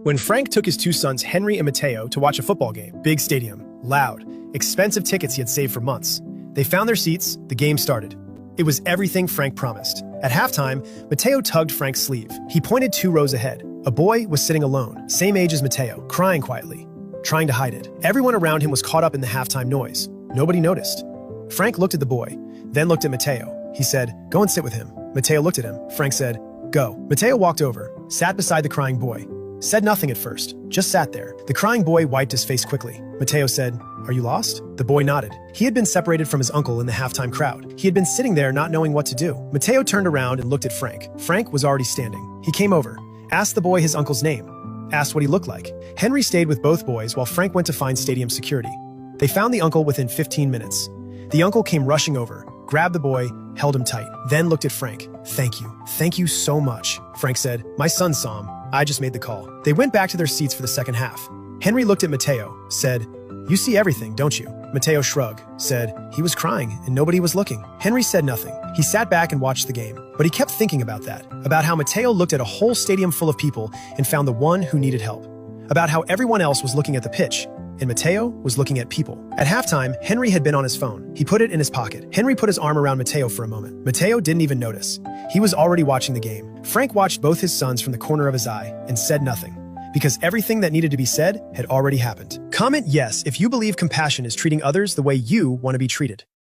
When Frank took his two sons, Henry and Mateo, to watch a football game, big stadium, loud, expensive tickets he had saved for months. They found their seats, the game started. It was everything Frank promised. At halftime, Mateo tugged Frank's sleeve. He pointed 2 rows ahead. A boy was sitting alone, same age as Mateo, crying quietly, trying to hide it. Everyone around him was caught up in the halftime noise. Nobody noticed. Frank looked at the boy, then looked at Mateo. He said, "Go and sit with him." Mateo looked at him. Frank said, "Go." Mateo walked over, sat beside the crying boy. Said nothing at first, just sat there. The crying boy wiped his face quickly. Mateo said, "Are you lost?" The boy nodded. He had been separated from his uncle in the halftime crowd. He had been sitting there not knowing what to do. Mateo turned around and looked at Frank. Frank was already standing. He came over, asked the boy his uncle's name, asked what he looked like. Henry stayed with both boys while Frank went to find stadium security. They found the uncle within 15 minutes. The uncle came rushing over, grabbed the boy, held him tight, then looked at Frank. "Thank you. Thank you so much." Frank said, "My son saw him. I just made the call." They went back to their seats for the second half. Henry looked at Mateo, said, "You see everything, don't you?" Mateo shrugged, said, "He was crying and nobody was looking." Henry said nothing. He sat back and watched the game. But he kept thinking about that, about how Mateo looked at a whole stadium full of people and found the one who needed help, about how everyone else was looking at the pitch, and Mateo was looking at people. At halftime, Henry had been on his phone. He put it in his pocket. Henry put his arm around Mateo for a moment. Mateo didn't even notice. He was already watching the game. Frank watched both his sons from the corner of his eye and said nothing, because everything that needed to be said had already happened. Comment yes if you believe compassion is treating others the way you want to be treated.